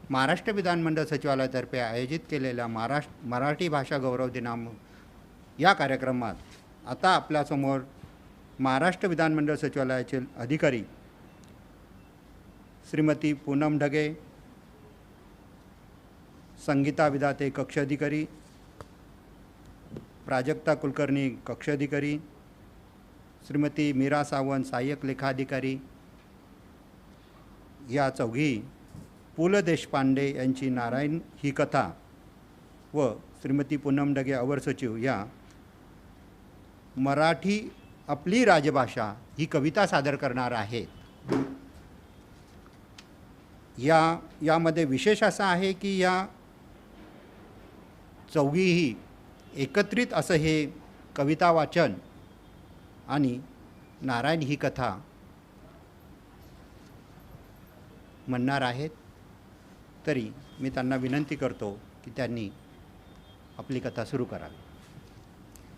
महाराष्ट्र विधानमंडळ सचिवालयातर्फे आयोजित केलेल्या मराठी भाषा गौरव या कार्यक्रमात आता आपल्यासमोर महाराष्ट्र विधानमंडळ सचिवालयाचे अधिकारी श्रीमती पूनम ढगे, संगीता विधाते कक्ष अधिकारी, प्राजक्ता कुलकर्णी कक्ष अधिकारी, श्रीमती मीरा सावंत सहाय्यक लेखाधिकारी या चौघी पु ल देशपांडे यांची नारायण ही कथा व श्रीमती पूनम ढगे अवर सचिव या मराठी आपली राजभाषा ही कविता सादर करणार आहेत। यामध्ये विशेष असा आहे की या चौघीही एकत्रित असं हे कविता वाचन आणि नारायण ही कथा म्हणणार आहेत। तरी मी त्यांना विनंती करतो की त्यांनी आपली कथा सुरू करावी।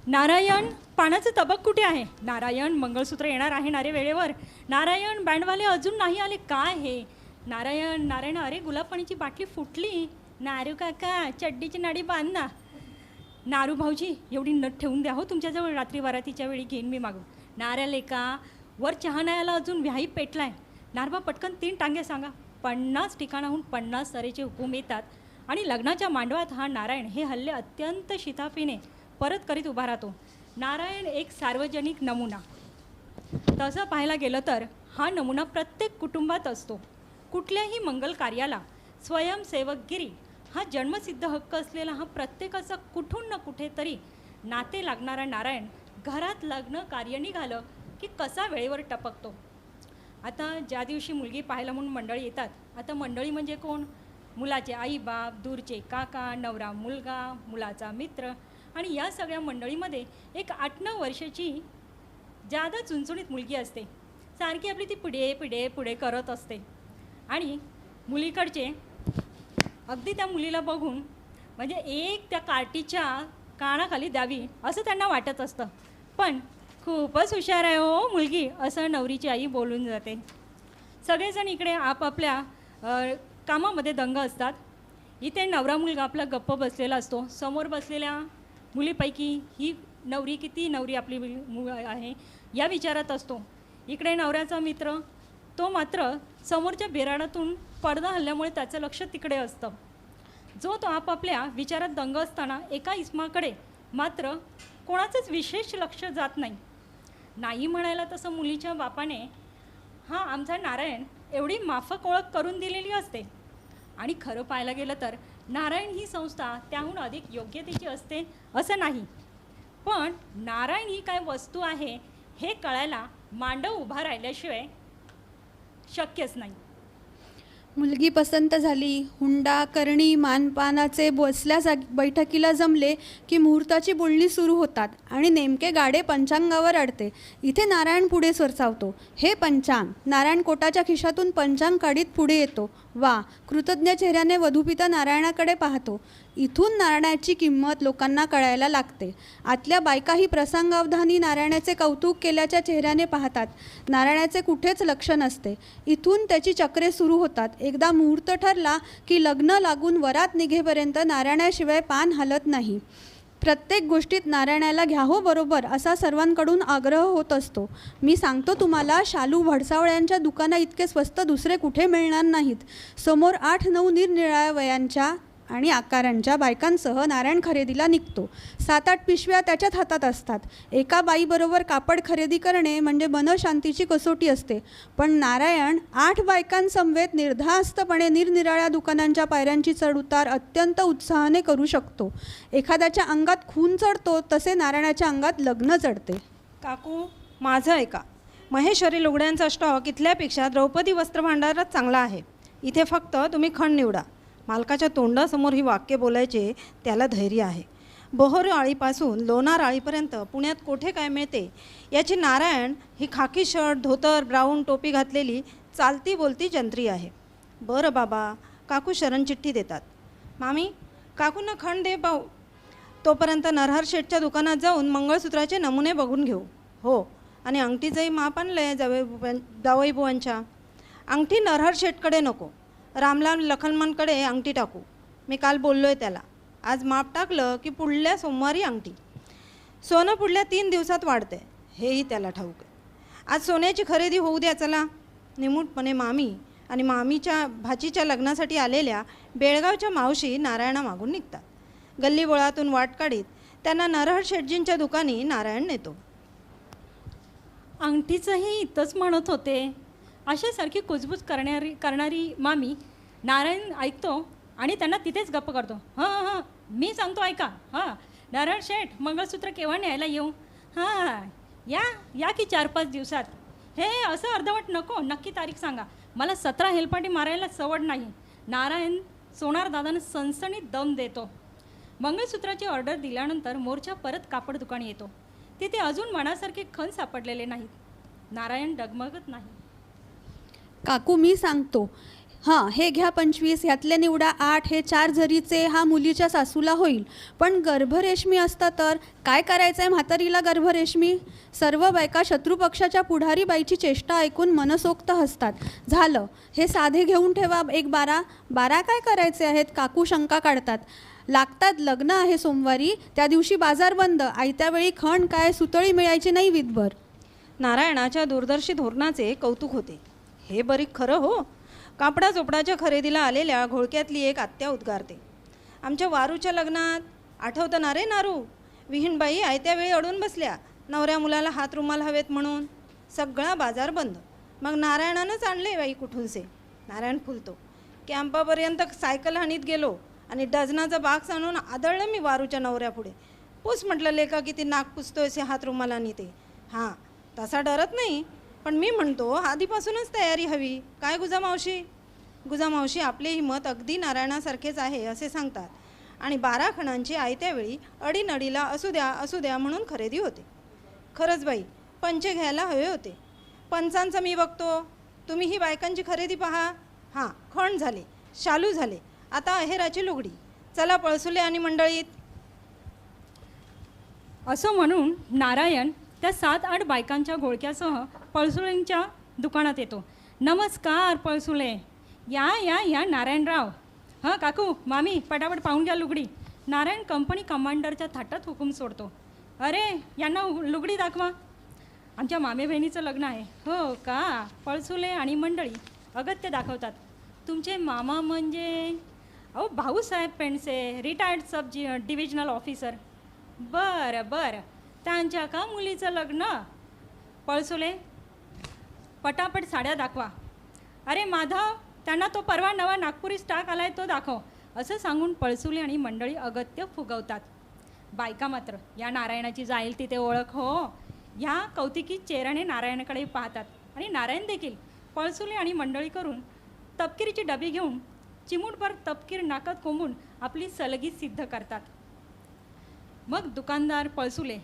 नारायण, पाण्याचं तबक कुठे आहे? नारायण, मंगळसूत्र येणार आहे नारे वेळेवर? नारायण, बँडवाले अजून नाही आले काय हे? नारायण, नारायण, अरे गुलाबपाणीची बाटली फुटली. नारू काका, चड्डीची नाडी बांध ना. नारू भाऊजी, एवढी नट ठेवून द्या हो तुमच्याजवळ, रात्री वरातीच्या वेळी घेईन मी मागून. नाऱ्या लेका, वर चहा नायाला अजून व्याही पेटलाय. नारबा, पटकन 3 टांगे सांगा. 50 ठिकाणाहून 50 तऱ्हेचे हुकूम येतात आणि लग्नाच्या मांडवात हा नारायण हे हल्ले अत्यंत शिताफीने परत करीत उभा राहतो। नारायण एक सार्वजनिक नमुना, तसं पाहायला गेलं तर हा नमुना प्रत्येक कुटुंबात असतो। कुठल्याही मंगल कार्याला स्वयंसेवकगिरी हा जन्मसिद्ध हक्क असलेला हा प्रत्येकाचा कुठून ना कुठेतरी नाते लागणारा नारायण घरात लग्न कार्य निघालं की कसा वेळेवर टपकतो। आता ज्या दिवशी मुलगी पाहायला म्हणून मंडळी येतात, आता मंडळी म्हणजे कोण? मुलाचे आई बाप, दूरचे काका, नवरा मुलगा, मुलाचा मित्र, आणि या सगळ्या मंडळीमध्ये एक 8-9 वर्षाची जादा चुणचुणीत मुलगी असते, सारखी आपली ती पुढे पुढे पुढे करत असते आणि मुलीकडचे अगदी त्या मुलीला बघून म्हणजे एक त्या कार्टीच्या कानाखाली द्यावी असं त्यांना वाटत असतं। पण खूपच हुशार आहे हो मुलगी, असं नवरीची आई बोलून जाते। सगळेजण इकडे आपापल्या कामामध्ये दंग असतात। इथे नवरा मुलगा आपला गप्प बसलेला असतो, समोर बसलेल्या मुलीपैकी ही नवरी किती नवरी आपली आहे या विचारात असतो। इकडे नवऱ्याचा मित्र तो मात्र समोरच्या बेराडातून पडदा हल्ल्यामुळे त्याचं लक्ष तिकडे असतं। जो तो आपापल्या विचारात दंग असताना एका इस्माकडे मात्र कोणाचंच विशेष लक्ष जात नाही। नाही म्हणायला तसं मुलीच्या बापाने हा आमचा नारायण एवढी माफक ओळख करून दिलेली असते। आणि खरं पाहायला गेलं तर नारायण ही संस्था त्याहून अधिक योग्यतेची असते असं नाही, पण नारायण ही काय वस्तू आहे हे कळायला मांडव उभा राहिल्याशिवाय शक्यच नाही। मुलगी पसंत झाली, हुंडा करणी मानपानाचे बसल्या बैठकीला जमले की मुहूर्ताची बोलणी सुरू होतात आणि नेमके गाडे पंचांगावर अडते। इथे नारायण पुढे सरसावतो। हे पंचांग! नारायण कोटाच्या खिशातून पंचांग काढीत पुढे येतो। वा! कृतज्ञ चेहऱ्याने वधूपिता नारायणाकडे पाहतो। इथून नारायणाची किंमत लोकांना कळायला लागते। आतल्या बायकाही प्रसंगावधानी नारायणाचे कौतुक केल्याच्या चेहऱ्याने पाहतात। नारायणाचे कुठेच लक्ष नसते। इथून त्याची चक्रे सुरू होतात। एकदा मुहूर्त ठरला की लग्न लागून वरात निघेपर्यंत नारायणाशिवाय पान हलत नाही। प्रत्येक गोष्टीत नारायणाला घ्या हो बरोबर असा सर्वांकडून आग्रह होत असतो। मी सांगतो तुम्हाला, शालू भडसावळ्यांच्या दुकाना इतके स्वस्त दुसरे कुठे मिळणार नाहीत। समोर 8-9 निरनिराळ्या वयांच्या आणि आकारांच्या बायकांसह नारायण खरेदीला निघतो। 7-8 पिशव्या त्याच्याच हातात असतात। एका बाईबरोबर कापड खरेदी करणे म्हणजे मनशांतीची कसोटी असते, पण नारायण 8 बायकांसमवेत निर्धास्तपणे निरनिराळ्या दुकानांच्या पायऱ्यांची चढउतार अत्यंत उत्साहाने करू शकतो। एखाद्याच्या अंगात खून चढतो तसे नारायणाच्या अंगात लग्न चढते। काकू, माझं ऐका, महेश्वरी लुगड्यांचा स्टॉक इथल्यापेक्षा द्रौपदी वस्त्रभांडारच चांगला आहे। इथे फक्त तुम्ही खण निवडा। मालकाच्या तोंडासमोर ही वाक्य बोलायचे त्याला धैर्य आहे। बोहोरी आळीपासून लोणार आळीपर्यंत पुण्यात कोठे काय मिळते याची नारायण ही खाकी शर्ट धोतर ब्राऊन टोपी घातलेली चालती बोलती जंत्री आहे। बरं बाबा, काकू शरणचिठ्ठी देतात। मामी, काकूंना खण दे भाऊ, तोपर्यंत नरहर शेठच्या दुकानात जाऊन मंगळसूत्राचे नमुने बघून घेऊ। हो, आणि अंगठीचंही माप आणलं आहे जावईबुवांच्या। अंगठी नरहर शेठकडे नको, रामलाल लखनमनकडे अंगठी टाकू. मी काल बोललो आहे त्याला. आज माप टाकलं की पुढल्या सोमवारी अंगठी. सोनं पुढल्या 3 दिवसात वाढते हेही त्याला ठाऊक आहे. आज सोन्याची खरेदी होऊ द्या चला. निमूटपणे मामी आणि मामीच्या भाचीच्या लग्नासाठी आलेल्या बेळगावच्या मावशी नारायणा मागून निघतात. गल्लीबोळातून वाट काढीत त्यांना नरहर शेटजींच्या दुकानी नारायण नेतो. अंगठीचंही इथंच म्हणत होते. अशासारखी कुजबूज करणारी मामी नारायण ऐकतो आणि त्यांना तिथेच गप्प करतो. हां हां मी सांगतो ऐका. हां नरहर शेठ मंगळसूत्र केव्हा न्यायला येऊ? हां या की 4-5 दिवसात. हे असं अर्धवट नको, नक्की तारीख सांगा. मला 17 हेलपाटी मारायला सवड नाही. नारायण सोनार दादानं सणसणीत दम देतो. मंगळसूत्राची ऑर्डर दिल्यानंतर मोर्चा परत कापड दुकानी येतो. तिथे अजून मनासारखे खण सापडलेले नाहीत. नारायण डगमगत नाही. काकू मी सांगतो. हां हे घ्या 25, ह्यातले निवडा 8, हे 4 जरीचे हा मुलीच्या सासूला होईल. पण गर्भरेशमी असता तर काय करायचं आहे म्हातारीला गर्भरेशमी? सर्व बायका शत्रुपक्षाच्या पुढारी बाईची चेष्टा ऐकून मनसोक्त हसतात. झालं हे साधे घेऊन ठेवा एक 12 काय करायचे आहेत? काकू शंका काढतात. लागतात, लग्न आहे सोमवारी, त्या दिवशी बाजार बंद, आयत्या वेळी खण काय सुतळी मिळायची नाही विधभर. नारायणाच्या दूरदर्शी धोरणाचे कौतुक होते. हे बरीक खरं हो. कापडा चोपडाच्या खरेदीला आलेल्या घोळक्यातली एक आत्या उद्गारते. आमच्या वारूच्या लग्नात आठवतं ना रे नारू, विहीणबाई आयत्या वेळी अडून बसल्या, नवऱ्या मुलाला हात रुमाल हवेत म्हणून. सगळा बाजार बंद. मग नारायणानंच आणले बाई कुठूनसे. नारायण फुलतो. कॅम्पापर्यंत सायकल हाणीत गेलो आणि डझनाचा बाक्स आणून आदळलं मी वारूच्या नवऱ्यापुढे. पूस म्हटलं लेका किती नाक पुसतोयसे हात रुमालानी ते. हां तसा डरत नाही, पण मी म्हणतो आधीपासूनच तयारी हवी. काय गुजामावशी? गुजामावशी आपले ही मत अगदी नारायणासारखेच आहे असे सांगतात आणि 12 खणांची आयत्या वेळी अडीनडीला असू द्या म्हणून खरेदी होते. खरंच बाई पंचे घ्यायला हवे होते. पंचांचं मी बघतो, तुम्ही ही बायकांची खरेदी पहा. हां खण झाले, शालू झाले, आता अहेराची लुगडी. चला पळसुले आणि मंडळीत. असं म्हणून नारायण त्या 7-8 बायकांच्या घोळक्यासह पळसुलेंच्या दुकानात येतो. नमस्कार पळसुले. या नारायणराव. हां काकू मामी पटापट पाहून घ्या लुगडी. नारायण कंपनी कमांडरच्या थाटात हुकूम सोडतो. अरे यांना लुगडी दाखवा, आमच्या मामे बहिणीचं लग्न आहे. हो का? पळसुले आणि मंडळी अगत्य दाखवतात. तुमचे मामा म्हणजे? अहो भाऊसाहेब पेंडसे, रिटायर्ड सब डिव्हिजनल ऑफिसर. बरं त्यांच्या का मुलीचं लग्न? पळसुले पटापट साड्या दाखवा. अरे माधव त्यांना तो परवा नवा नागपुरी स्टाक आलाय तो दाखव. असं सांगून पळसुले आणि मंडळी अगत्य फुगवतात. बायका मात्र या नारायणाची जाईल तिथे ओळख हो ह्या कौतिकी चेहऱ्याने नारायणाकडे पाहतात. आणि नारायण देखील पळसुले आणि मंडळी करून तपकिरीची डबी घेऊन चिमूटभर तपकीर नाकात कोंबून आपली सलगी सिद्ध करतात. मग दुकानदार पळसुले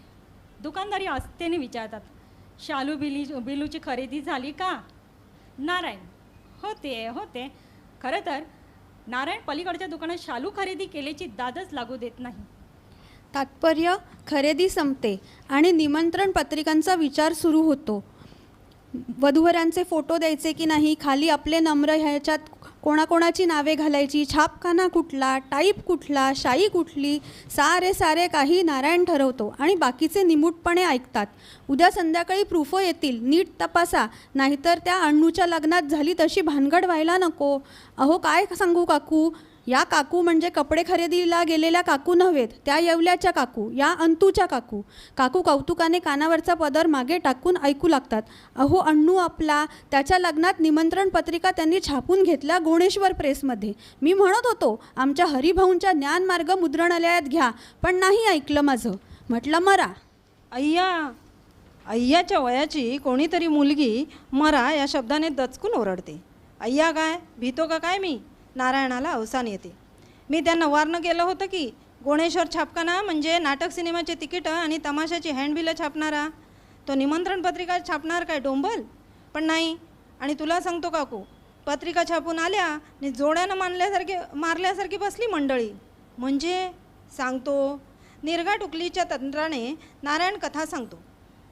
दुकानदारी आस्थेने विचारतात, शालू बिलूची खरेदी झाली का? नारायण होते. खरं तर नारायण पलीकडच्या दुकानात शालू खरेदी केल्याची दादच लागू देत नाही. तात्पर्य खरेदी संपते आणि निमंत्रण पत्रिकांचा विचार सुरू होतो. वधूवरांचे फोटो द्यायचे की नाही, खाली आपले नम्र, ह्याच्यात कोणाकोणाची नावे घालायची, छापखाना कुठला, टाईप कुठला, शाई कुठली, सारे काही नारायण ठरवतो आणि बाकीचे निमूटपणे ऐकतात. उद्या संध्याकाळी प्रूफो येतील, नीट तपासा, नाहीतर त्या अण्णूच्या लग्नात झाली तशी भानगड व्हायला नको. अहो काय सांगू काकू, या काकू म्हणजे कपडे खरेदीला गेलेल्या काकू नव्हेत, त्या येवल्याच्या काकू, या अंतूच्या काकू. काकू कौतुकाने कानावरचा पदर मागे टाकून ऐकू लागतात. अहो अण्णू आपला, त्याच्या लग्नात निमंत्रण पत्रिका त्यांनी छापून घेतल्या गोणेश्वर प्रेसमध्ये. मी म्हणत होतो आमच्या हरिभाऊंच्या ज्ञानमार्ग मुद्रणालयात घ्या, पण नाही ऐकलं माझं. म्हटलं मरा. अय्याच्या वयाची कोणीतरी मुलगी मरा या शब्दाने दचकून ओरडते. अय्या काय भीतो का काय मी? नारायणाला अवसान येते. मी त्यांना वार्न केलं होतं की गोणेश्वर छापखाना म्हणजे नाटक सिनेमाचे तिकीटं आणि तमाशाची हँडबिलं छापणारा. तो निमंत्रण पत्रिका छापणार काय डोंबल? पण नाही. आणि तुला सांगतो काकू, पत्रिका छापून आल्या आणि जोड्यानं मारल्यासारखी बसली मंडळी. म्हणजे सांगतो निर्घाट उकलीच्या तंत्राने नारायण कथा सांगतो.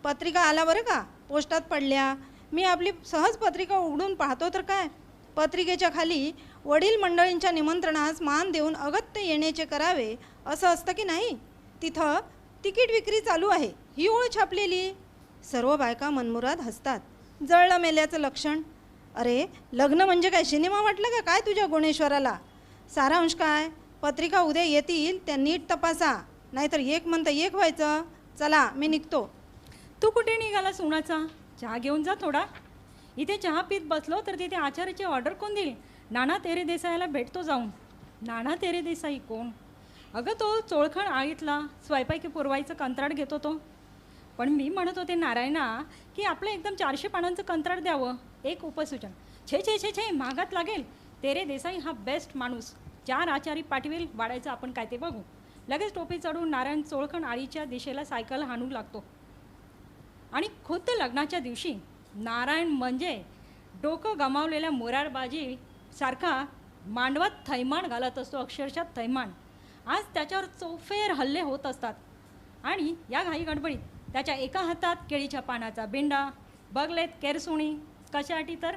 पत्रिका आला बरं का, पोस्टात पडल्या. मी आपली सहज पत्रिका उघडून पाहतो तर काय, पत्रिकेच्या खाली वडील मंडळींच्या निमंत्रणास मान देऊन अगत्य येण्याचे करावे असं असतं की नाही. तिथं तिकीट विक्री चालू आहे ही ओळ छापलेली. सर्व बायका मनमुराद हसतात. जळलं मेल्याचं लक्षण. अरे लग्न म्हणजे काय सिनेमा वाटलं का काय तुझ्या गुणेश्वराला. सारांश काय, पत्रिका उद्या येतील त्या नीट तपासा, नाहीतर एक म्हणता एक व्हायचं. चला मी निघतो. तू कुठे निघालास उन्हाचा? चहा घेऊन जा थोडा. इथे चहा पीत बसलो तर तिथे आचार्याची ऑर्डर कोण दिली? नाना तेरे देसाईला भेटतो जाऊन. नाना तेरे देसाई कोण? अगं तो चोळखण आळीतला स्वयंपाकी पुरवायचं कंत्राट घेतो तो. पण मी म्हणत होते नारायणा की आपलं एकदम 400 पानांचं कंत्राट द्यावं. एक उपसूचन. छे छे छे छे महागात लागेल. तेरे देसाई हा बेस्ट माणूस. 4 आचारी पाठवेल. वाढायचं आपण काय ते बघू. लगेच टोपी चढून नारायण चोळखण आळीच्या दिशेला सायकल हाणू लागतो. आणि खुद्द लग्नाच्या दिवशी नारायण म्हणजे डोकं गमावलेल्या मोरारबाजी सारखा मांडवात थैमान घालत असतो. अक्षरशः थैमान. आज त्याच्यावर चौफेर हल्ले होत असतात. आणि या घाई गडबडीत त्याच्या एका हातात केळीच्या पानाचा बिंडा, बगलेत केरसुणी, कशासाठी तर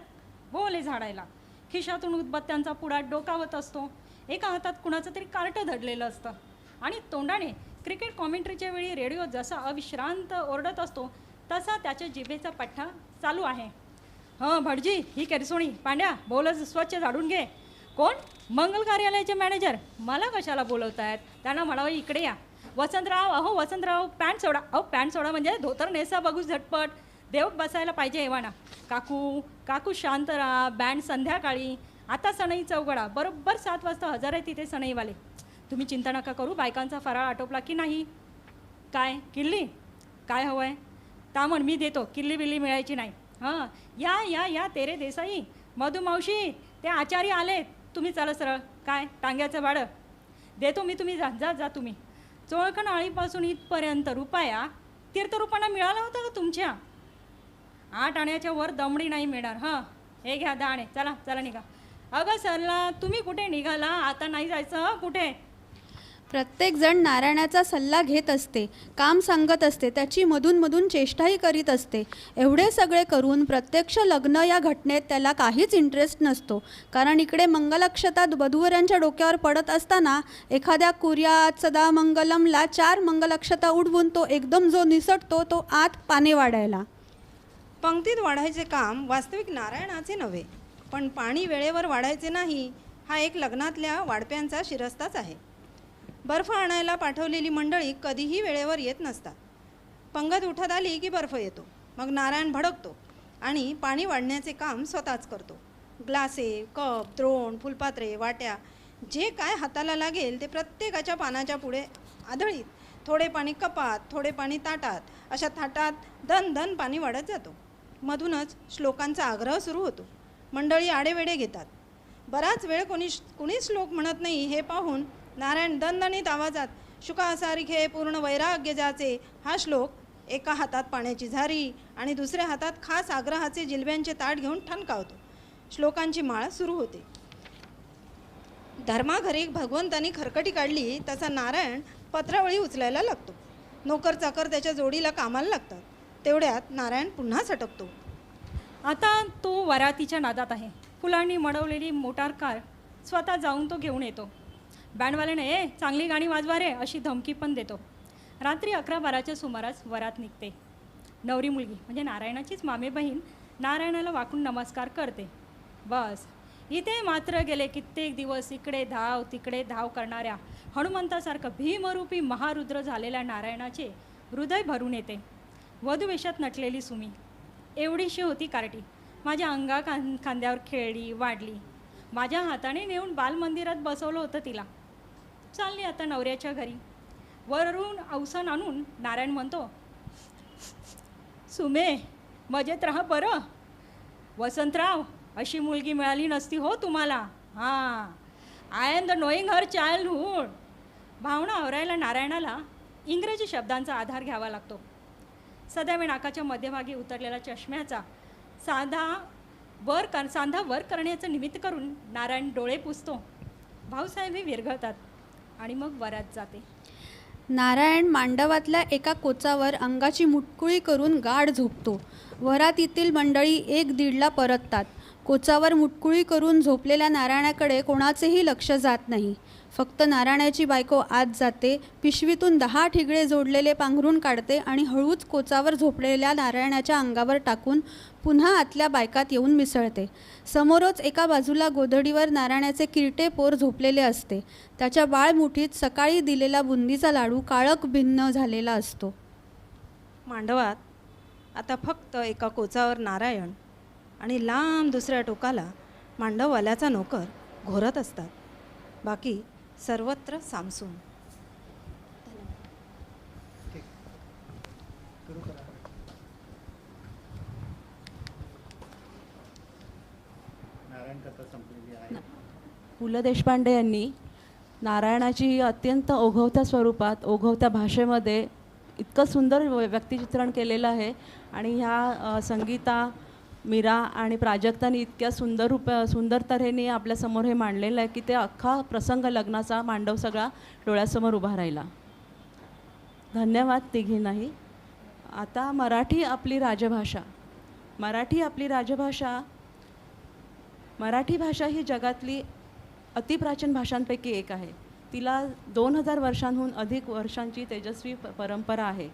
बोले झाडायला. खिशातून उदबत्त्यांचा पुडा डोकावत असतो. एका हातात कुणाचं तरी कार्टं धडलेलं असतं. आणि तोंडाने क्रिकेट कॉमेंट्रीच्या वेळी रेडिओ जसा अविश्रांत ओरडत असतो तसा त्याच्या जिभेचा पठ्ठा चालू आहे. हं भटजी, ही केरसुणी पांड्या बोलच स्वच्छ झाडून घे. कोण? मंगल कार्यालयाचे मॅनेजर. मला कशाला बोलवत आहेत? त्यांना म्हणावं इकडे या. वसंतराव, अहो वसंतराव, पॅन्ट सोडा. अहो पॅन्ट सोडा म्हणजे धोतर नेसा बघू झटपट. देव बसायला पाहिजे एव्हाना. काकू काकू शांत राहा. बँड संध्याकाळी. आता सनई चौघडा. बरोबर 7 वाजता हजर आहे तिथे सनईवाले. तुम्ही चिंता नका करू. बायकांचा फराळ आटोपला की नाही. काय किल्ली? काय हवं आहे? तामण मी देतो. किल्ली बिल्ली मिळायची नाही. हां या या या तेरे देसाई. मधुमावशी ते आचारी आलेत. तुम्ही चला सरळ. काय टांग्याचं भाडं देतो मी. तुम्ही जा जा जा तुम्ही. चोळखण आळीपासून इथपर्यंत रुपया तीर्थरूपांना मिळाला होता का तुमच्या? 8 आण्याच्या वर दमडी नाही मिळणार. हां हे घ्या 10 आणे. चला चला निघा. अगं सरला तुम्ही कुठे निघाला? आता नाही जायचं कुठे? प्रत्येकजण नारायणाचा सल्ला घेत असते, काम सांगत असते, त्याची मधून चेष्टाही करीत असते. एवढे सगळे करून प्रत्यक्ष लग्न या घटनेत त्याला काहीच इंटरेस्ट नसतो. कारण इकडे मंगलाक्षता वधूवरांच्या डोक्यावर पडत असताना एखाद्या कुर्यात सदामंगलमला 4 मंगलाक्षता उडवून तो एकदम जो निसटतो तो आत पाने वाढायला. पंक्तीत वाढायचे काम वास्तविक नारायणाचे नव्हे, पण पाणी वेळेवर वाढायचे नाही हा एक लग्नातल्या वाढप्यांचा शिरस्ताच आहे. बर्फ आणायला पाठवलेली मंडळी कधीही वेळेवर येत नसतात. पंगत उठत आली की बर्फ येतो. मग नारायण भडकतो आणि पाणी वाढण्याचे काम स्वतःच करतो. ग्लासे, कप, द्रोण, फुलपात्रे, वाट्या जे काय हाताला लागेल ते प्रत्येकाच्या पानाच्या पुढे आदळीत. थोडे पाणी कपात, थोडे पाणी ताटात, अशा थाटात दन दन पाणी वाढत जातो. मधूनच श्लोकांचा आग्रह सुरू होतो. मंडळी आडेवेडे घेतात. बराच वेळ कुणी श्लोक म्हणत नाही हे पाहून नारायण दणदणीत आवाजात शुका सारिखे पूर्ण वैराग्य ज्याचे हा श्लोक एका हातात पाण्याची झारी आणि दुसऱ्या हातात खास आग्रहाचे जिलब्यांचे ताट घेऊन ठणकावतो. श्लोकांची माळ सुरू होते. धर्माघरी भगवंतानी खरकटी काढली तसा नारायण पत्रावळी उचलायला लागतो. नोकर चाकर त्याच्या जोडीला कामाला लागतात. तेवढ्यात नारायण पुन्हा सटकतो. आता तो वरातीच्या नादात आहे. फुलांनी मडवलेली मोटार कार स्वतः जाऊन तो घेऊन येतो. बँडवाल्याने चांगली गाणी वाजवा रे अशी धमकी पण देतो. रात्री 11-12च्या सुमारास वरात निघते. नवरी मुलगी म्हणजे नारायणाचीच मामे बहीण नारायणाला वाकून नमस्कार करते. बस इथे मात्र गेले कित्येक दिवस इकडे धाव तिकडे धाव करणाऱ्या हनुमंतासारखं भीमरूपी महारुद्र झालेल्या नारायणाचे हृदय भरून येते. वधूवेशात नटलेली सुमी एवढीशी होती कार्टी. माझ्या खांद्यावर खेळली वाढली. माझ्या हाताने नेऊन बालमंदिरात बसवलं होतं तिला. चालली आता नवऱ्याच्या घरी. वरून अवसान आणून नारायण म्हणतो, सुमे मजेत राहा बरं. वसंतराव अशी मुलगी मिळाली नसती हो तुम्हाला. हां I am the knowing her childhood. भावना आवरायला नारायणाला इंग्रजी शब्दांचा आधार घ्यावा लागतो. सदैव नाकाच्या मध्यभागी उतरलेला चष्म्याचा सांधा वर करण्याचं निमित्त करून नारायण डोळे पुसतो. भाऊसाहेबही विरघळतात आणि मग वरात जाते. नारायण मांडवातल्या एका कोचावर अंगाची मुटकुळी करून गाढ झोपतो. वरातीतील मंडळी 1-1:30ला परततात. कोचावर मुटकुळी करून झोपलेल्या नारायणाकडे कोणाचेही लक्ष जात नाही. फक्त नारायणाची बायको आत जाते, पिशवीतून 10 ठिगळे जोडलेले पांघरून काढते आणि हळूच कोचावर झोपलेल्या नारायणाच्या अंगावर टाकून पुन्हा आतल्या बायकात येऊन मिसळते. समोरच एका बाजूला गोधडीवर नारायणाचे किरटे पोर झोपलेले असते. त्याच्या बाळमुठीत सकाळी दिलेला बुंदीचा लाडू काळक भिन्न झालेला असतो. मांडवात आता फक्त एका कोचावर नारायण आणि लांब दुसऱ्या टोकाला मांडववाल्याचा नोकर घोरत असतात. बाकी सर्वत्र सामसूम. नारायण कथा संपलेली आहे. पु ल देशपांडे यांनी नारायणाची अत्यंत ओघवत्या स्वरूपात, ओघवत्या भाषेमध्ये इतकं सुंदर व्यक्तिचित्रण केलेलं आहे. आणि ह्या संगीता, मीरा आणि प्राजक्तानी इतक्या सुंदर तऱ्हेने आपल्यासमोर हे मांडलेलं आहे की ते अख्खा प्रसंग लग्नाचा मांडव सगळा डोळ्यासमोर उभा राहिला. धन्यवाद तिघींनाही. आता मराठी आपली राजभाषा. मराठी भाषा ही जगातली अतिप्राचीन भाषांपैकी एक आहे. तिला 2000 वर्षांहून अधिक वर्षांची तेजस्वी परंपरा आहे.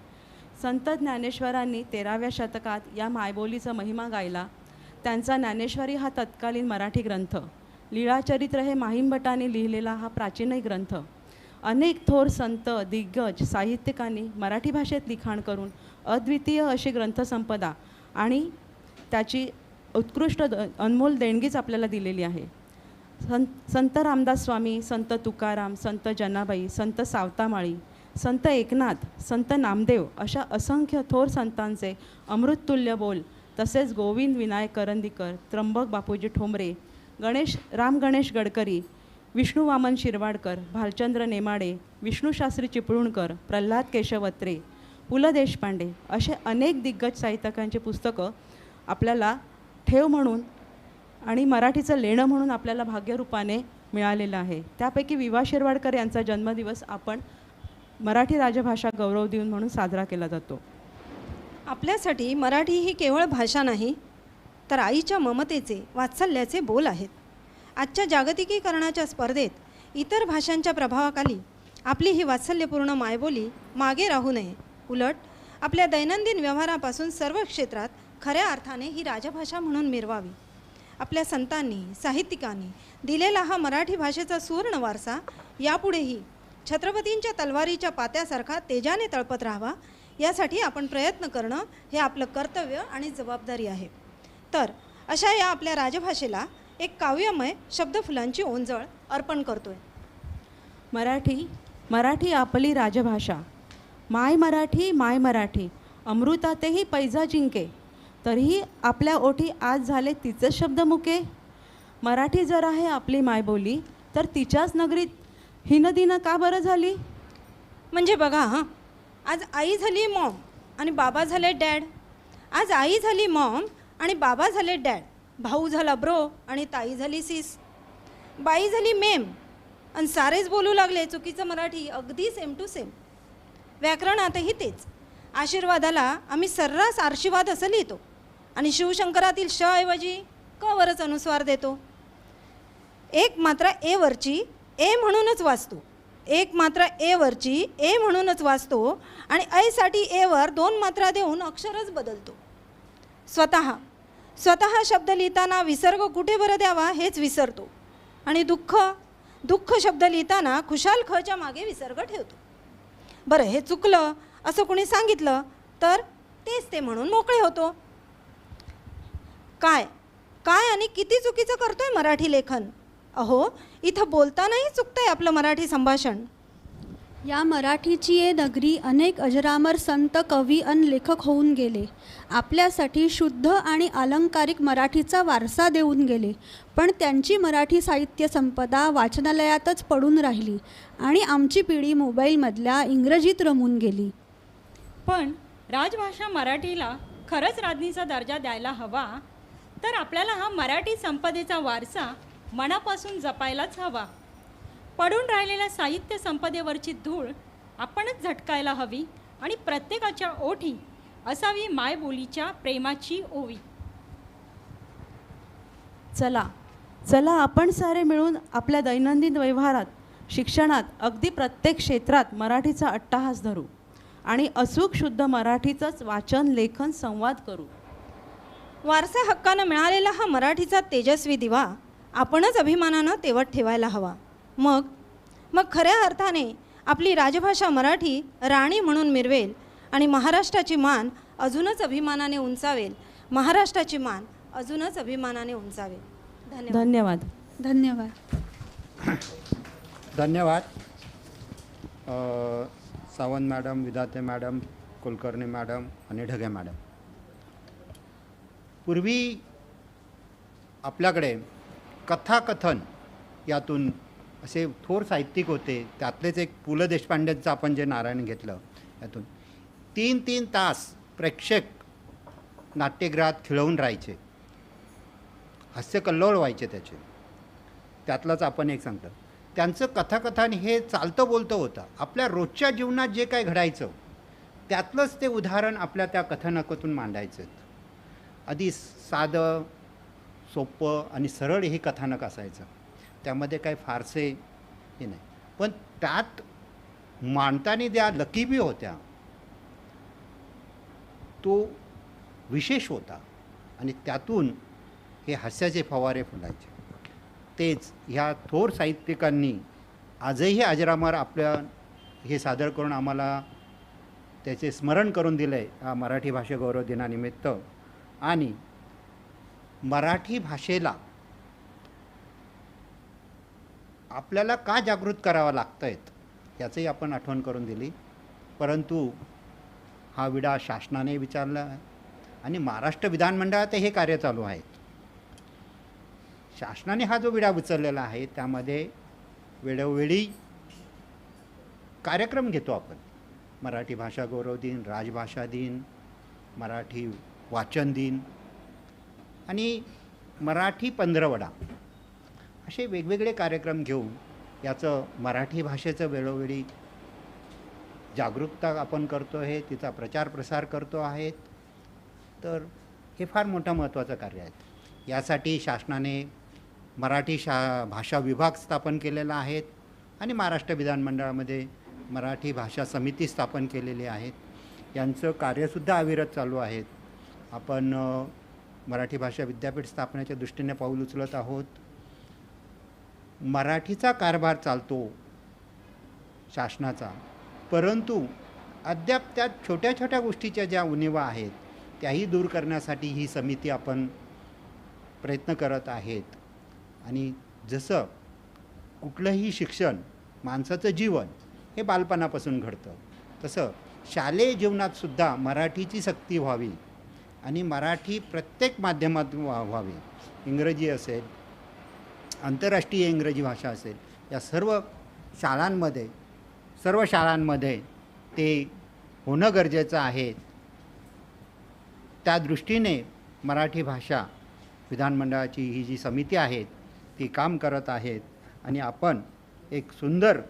संत ज्ञानेश्वरांनी 13व्या शतकात या मायबोलीचा महिमा गायला. त्यांचा ज्ञानेश्वरी हा तत्कालीन मराठी ग्रंथ. लीळाचरित्र हे माहिमभटाने लिहिलेला हा प्राचीनही ग्रंथ. अनेक थोर संत, दिग्गज, साहित्यिकांनी मराठी भाषेत लिखाण करून अद्वितीय अशी ग्रंथसंपदा आणि त्याची उत्कृष्ट अनमोल देणगीच आपल्याला दिलेली आहे. संत रामदास स्वामी, संत तुकाराम, संत जनाबाई, संत सावतामाळी, संत एकनाथ, संत नामदेव अशा असंख्य थोर संतांचे अमृततुल्य बोल, तसेच गोविंद विनायक करंदीकर, त्र्यंबक बापूजी ठोंबरे, राम गणेश गडकरी, विष्णू वामन शिरवाडकर, भालचंद्र नेमाडे, विष्णूशास्त्री चिपळूणकर, प्रल्हाद केशव अत्रे, पु ल देशपांडे असे अनेक दिग्गज साहित्यकांची पुस्तकं आपल्याला ठेव म्हणून आणि मराठीचं लेणं म्हणून आपल्याला भाग्यरूपाने मिळालेलं आहे. त्यापैकी विवा शिरवाडकर यांचा जन्मदिवस आपण मराठी राजभाषा गौरव दिन म्हणून साजरा केला जातो. आपल्यासाठी मराठी ही केवळ भाषा नाही, तर आईच्या ममतेचे, वात्सल्याचे बोल आहेत. आजच्या जागतिकीकरणाच्या स्पर्धेत इतर भाषांच्या प्रभावाखाली आपली ही वात्सल्यपूर्ण मायबोली मागे राहू नये. उलट आपल्या दैनंदिन व्यवहारापासून सर्व क्षेत्रात खऱ्या अर्थाने ही राजभाषा म्हणून मिरवावी. आपल्या संतांनी, साहित्यिकांनी दिलेला हा मराठी भाषेचा सुवर्ण वारसा यापुढेही छत्रपतींच्या तलवारीच्या पात्यासारखा तेजाने तळपत राहावा, यासाठी आपण प्रयत्न करणं हे आपलं कर्तव्य आणि जबाबदारी आहे. तर अशा या आपल्या राजभाषेला एक काव्यमय शब्दफुलांची ओंजळ अर्पण करतोय. मराठी आपली राजभाषा. माय मराठी अमृतातेही पैजा जिंके, तरीही आपल्या ओठी आज झाले तिचे शब्द मुके. मराठी जर आहे आपली मायबोली, तर तिच्याच नगरीत हिनदिनं का बरं झाली. म्हणजे बघा हां, आज आई झाली मॉम आणि बाबा झाले डॅड. आज आई झाली मॉम आणि बाबा झाले डॅड. भाऊ झाला ब्रो आणि ताई झाली सिस. बाई झाली मेम आणि सारेच बोलू लागले चुकीचं मराठी, अगदी सेम टू सेम. व्याकरणातही तेच. आशीर्वादाला आम्ही सर्रास आशीर्वाद असं लिहितो आणि शिवशंकरातील श ऐवजी क वरच अनुस्वार देतो. एक मात्रा ए वरची ए म्हणूनच वाचतो. एक मात्रा ए वरची ए म्हणूनच वाचतो आणि ऐसाठी ए वर 2 मात्रा देऊन अक्षरच बदलतो. स्वतः शब्द लिहिताना विसर्ग कुठे बरं द्यावा हेच विसरतो आणि दुःख शब्द लिहिताना खुशाल खच्या मागे विसर्ग ठेवतो. बरं, हे चुकलं असं कोणी सांगितलं तर तेच ते म्हणून मोकळे होतो. काय आणि किती चुकीचं करतोय मराठी लेखन. अहो, इथं बोलतानाही चुकतंय आपलं मराठी संभाषण. या मराठीची ये नगरी अनेक अजरामर संत, कवी अन लेखक होऊन गेले. आपल्यासाठी शुद्ध आणि अलंकारिक मराठीचा वारसा देऊन गेले. पण त्यांची मराठी साहित्य संपदा वाचनालयातच पडून राहिली आणि आमची पिढी मोबाईलमधल्या इंग्रजीत रमून गेली. पण राजभाषा मराठीला खरंच राज्ञीचा दर्जा द्यायला हवा, तर आपल्याला हा मराठी संपदेचा वारसा मनापासून जपायलाच हवा. पडून राहिलेल्या साहित्य संपदेवरची धूळ आपणच झटकायला हवी आणि प्रत्येकाच्या ओठी असावी मायबोलीच्या प्रेमाची ओवी. चला चला आपण सारे मिळून आपल्या दैनंदिन व्यवहारात, शिक्षणात, अगदी प्रत्येक क्षेत्रात मराठीचा अट्टहास धरू आणि अचूक शुद्ध मराठीचंच वाचन, लेखन, संवाद करू. वारसा हक्कानं मिळालेला हा मराठीचा तेजस्वी दिवा आपणच अभिमानानं तेवत ठेवायला हवा. मग खऱ्या अर्थाने आपली राजभाषा मराठी राणी म्हणून मिरवेल आणि महाराष्ट्राची मान अजूनच अभिमानाने उंचावेल. महाराष्ट्राची मान अजूनच अभिमानाने उंचावेल. धन्यवाद. धन्यवाद. धन्यवाद. धन्यवाद. सावंत मॅडम, विधाते मॅडम, कुलकर्णी मॅडम आणि ढगे मॅडम. पूर्वी आपल्याकडे कथाकथन यातून असे थोर साहित्यिक होते. त्यातलेच एक पु ल देशपांडेंचं आपण जे नारायण घेतलं, यातून 3-3 तास प्रेक्षक नाट्यगृहात खिळवून राहायचे, हास्यकल्लोळ व्हायचे त्याचे. त्यातलंच आपण एक सांगतो, त्यांचं कथाकथन हे चालतं बोलतं होतं. आपल्या रोजच्या जीवनात जे काय घडायचं त्यातलंच ते उदाहरण आपल्या त्या कथानकातून मांडायचं. आधी साधं, सोपं आणि सरळ हे कथानक असायचं. त्यामध्ये काय फारसे हे नाही, पण त्यात मांडताना ज्या लकीबी होत्या तो विशेष होता आणि त्यातून हे हास्याचे फवारे फुलायचे. तेच ह्या थोर साहित्यिकांनी आजही अजरामर आपल्या हे सादर करून आम्हाला त्याचे स्मरण करून दिलं आहे हा मराठी भाषा गौरव दिनानिमित्त. आणि मराठी भाषेला आपल्याला का जागृत करावं लागतं आहेत याचंही आपण आठवण करून दिली. परंतु हा विडा शासनाने विचारला आहे आणि महाराष्ट्र विधानमंडळात हे कार्य चालू आहे. शासनाने हा जो विडा उचललेला आहे त्यामध्ये वेळोवेळी कार्यक्रम घेतो आपण. मराठी भाषा गौरव दिन, राजभाषा दिन, मराठी वाचन दिन आणि मराठी पंधरवडा असे वेगवेगळे कार्यक्रम घेऊन याचं मराठी भाषेचं वेळोवेळी जागरूकता आपण करतो आहे, तिचा प्रचार प्रसार करतो आहेत. तर हे फार मोठं महत्त्वाचं कार्य आहे. यासाठी शासनाने मराठी भाषा विभाग स्थापन केलेला आहे आणि महाराष्ट्र विधानमंडळामध्ये मराठी भाषा समिती स्थापन केलेली आहेत. यांचं कार्यसुद्धा अविरत चालू आहेत. आपण मराठी भाषा विद्यापीठ स्थापनेच्या दृष्टीने पाऊल उचलत आहोत. मराठीचा कारभार चालतो शासनाचा, परंतु अद्याप त्यात छोट्या छोट्या गोष्टीच्या ज्या उणिवा आहेत त्याही दूर करण्यासाठी ही समिती आपण प्रयत्न करत आहेत. आणि जसं कुठलंही शिक्षण, माणसाचं जीवन हे बालपणापासून घडतं, तसं शालेय जीवनातसुद्धा मराठीची सक्ती व्हावी आणि मराठी प्रत्येक माध्यमात व्हावी. इंग्रजी असेल, आंतरराष्ट्रीय इंग्रजी भाषा असेल, या सर्व शाळांमध्ये ते होणं गरजेचं आहे. त्या दृष्टीने मराठी भाषा विधानमंडळाची ही जी समिती आहे ती काम करत आहेत. आणि आपण एक सुंदर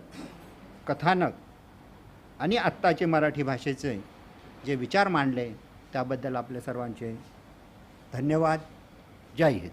कथानक आणि आत्ताचे मराठी भाषेचे जे विचार मांडले त्याबद्दल आपल्या सर्वांचे धन्यवाद. जय हिंद.